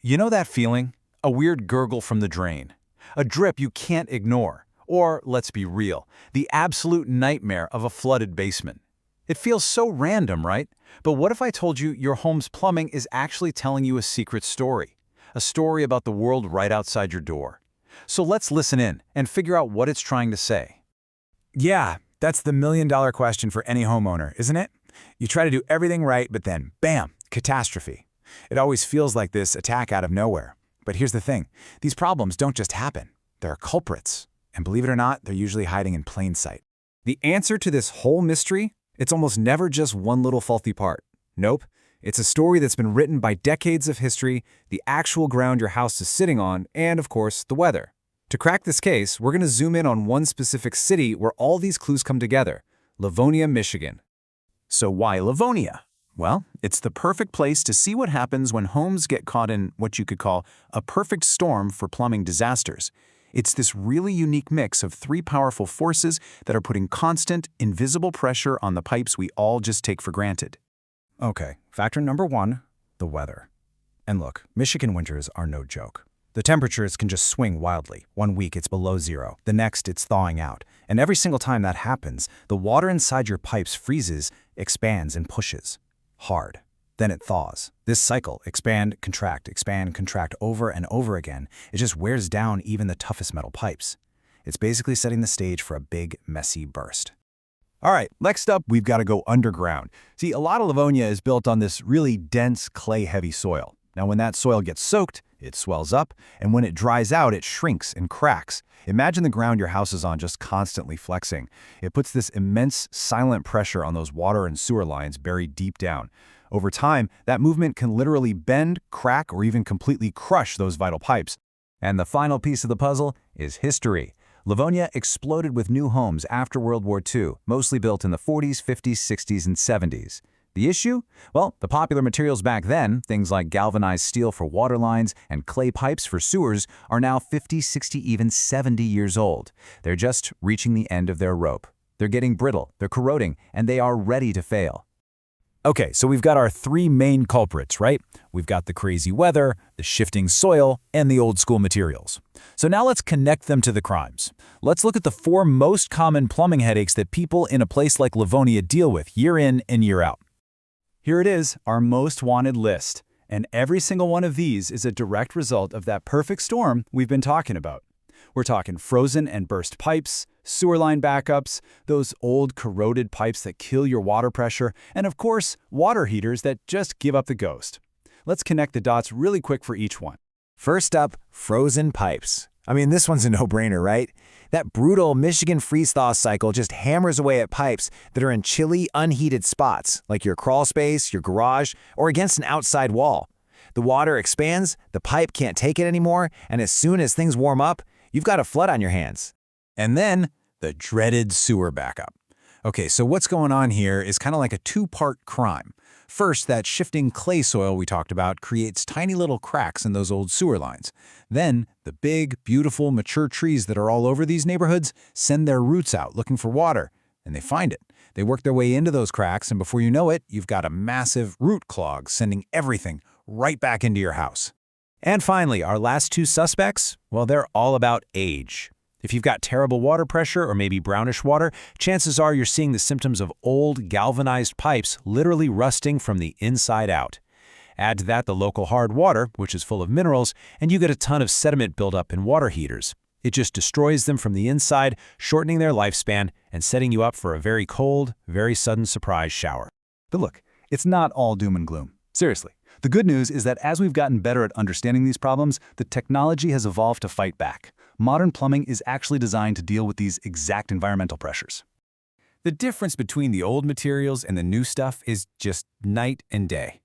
You know that feeling? A weird gurgle from the drain. A drip you can't ignore. Or, let's be real, the absolute nightmare of a flooded basement. It feels so random, right? But what if I told you your home's plumbing is actually telling you a secret story? A story about the world right outside your door. So let's listen in and figure out what it's trying to say. Yeah, that's the million-dollar question for any homeowner, isn't it? You try to do everything right, but then, bam, catastrophe. It always feels like this attack out of nowhere. But here's the thing. These problems don't just happen. There are culprits. And believe it or not, they're usually hiding in plain sight. The answer to this whole mystery? It's almost never just one little faulty part. Nope. It's a story that's been written by decades of history, the actual ground your house is sitting on, and, of course, the weather. To crack this case, we're going to zoom in on one specific city where all these clues come together, Livonia, Michigan. So why Livonia? Well, it's the perfect place to see what happens when homes get caught in what you could call a perfect storm for plumbing disasters. It's this really unique mix of three powerful forces that are putting constant, invisible pressure on the pipes we all just take for granted. Okay, factor number one, the weather. And look, Michigan winters are no joke. The temperatures can just swing wildly. 1 week it's below zero, the next it's thawing out. And every single time that happens, the water inside your pipes freezes, expands, and pushes. Hard. Then it thaws. This cycle, expand, contract, over and over again, it just wears down even the toughest metal pipes. It's basically setting the stage for a big, messy burst. All right, next up, we've got to go underground. See, a lot of Livonia is built on this really dense, clay-heavy soil. Now, when that soil gets soaked, it swells up, and when it dries out, it shrinks and cracks. Imagine the ground your house is on just constantly flexing. It puts this immense, silent pressure on those water and sewer lines buried deep down. Over time, that movement can literally bend, crack, or even completely crush those vital pipes. And the final piece of the puzzle is history. Livonia exploded with new homes after World War II, mostly built in the 40s, 50s, 60s, and 70s. The issue? Well, the popular materials back then, things like galvanized steel for water lines and clay pipes for sewers, are now 50, 60, even 70 years old. They're just reaching the end of their rope. They're getting brittle, they're corroding, and they are ready to fail. Okay, so we've got our three main culprits, right? We've got the crazy weather, the shifting soil, and the old-school materials. So now let's connect them to the crimes. Let's look at the four most common plumbing headaches that people in a place like Livonia deal with year in and year out. Here it is, our most wanted list. And every single one of these is a direct result of that perfect storm we've been talking about. We're talking frozen and burst pipes, sewer line backups, those old corroded pipes that kill your water pressure, and of course, water heaters that just give up the ghost. Let's connect the dots really quick for each one. First up, frozen pipes. I mean, this one's a no-brainer, right? That brutal Michigan freeze-thaw cycle just hammers away at pipes that are in chilly, unheated spots, like your crawl space, your garage, or against an outside wall. The water expands, the pipe can't take it anymore, and as soon as things warm up, you've got a flood on your hands. And then, the dreaded sewer backup. Okay, so what's going on here is kind of like a two-part crime. First, that shifting clay soil we talked about creates tiny little cracks in those old sewer lines. Then, the big, beautiful, mature trees that are all over these neighborhoods send their roots out looking for water, and they find it. They work their way into those cracks, and before you know it, you've got a massive root clog sending everything right back into your house. And finally, our last two suspects, well, they're all about age. If you've got terrible water pressure or maybe brownish water, chances are you're seeing the symptoms of old galvanized pipes literally rusting from the inside out. Add to that the local hard water, which is full of minerals, and you get a ton of sediment buildup in water heaters. It just destroys them from the inside, shortening their lifespan and setting you up for a very cold, very sudden surprise shower. But look, it's not all doom and gloom. Seriously. The good news is that as we've gotten better at understanding these problems, the technology has evolved to fight back. Modern plumbing is actually designed to deal with these exact environmental pressures. The difference between the old materials and the new stuff is just night and day.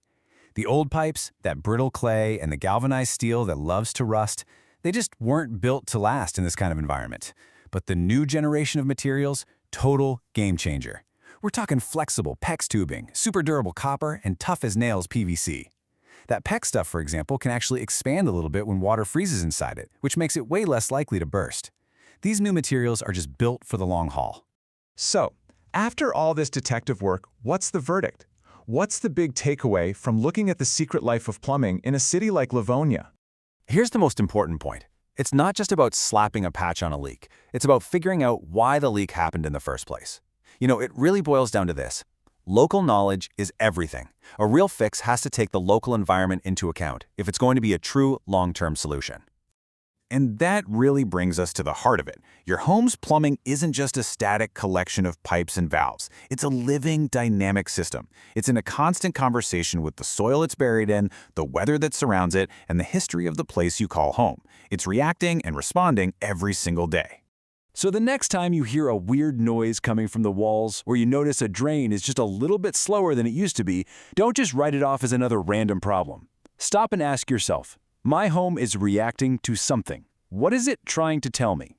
The old pipes, that brittle clay, and the galvanized steel that loves to rust, they just weren't built to last in this kind of environment. But the new generation of materials, total game changer. We're talking flexible PEX tubing, super durable copper, and tough as nails PVC. That PEX stuff, for example, can actually expand a little bit when water freezes inside it, which makes it way less likely to burst. These new materials are just built for the long haul. So, after all this detective work, what's the verdict? What's the big takeaway from looking at the secret life of plumbing in a city like Livonia? Here's the most important point. It's not just about slapping a patch on a leak. It's about figuring out why the leak happened in the first place. It really boils down to this. Local knowledge is everything. A real fix has to take the local environment into account if it's going to be a true long-term solution. And that really brings us to the heart of it. Your home's plumbing isn't just a static collection of pipes and valves. It's a living, dynamic system. It's in a constant conversation with the soil it's buried in, the weather that surrounds it, and the history of the place you call home. It's reacting and responding every single day. So the next time you hear a weird noise coming from the walls, or you notice a drain is just a little bit slower than it used to be, don't just write it off as another random problem. Stop and ask yourself, my home is reacting to something. What is it trying to tell me?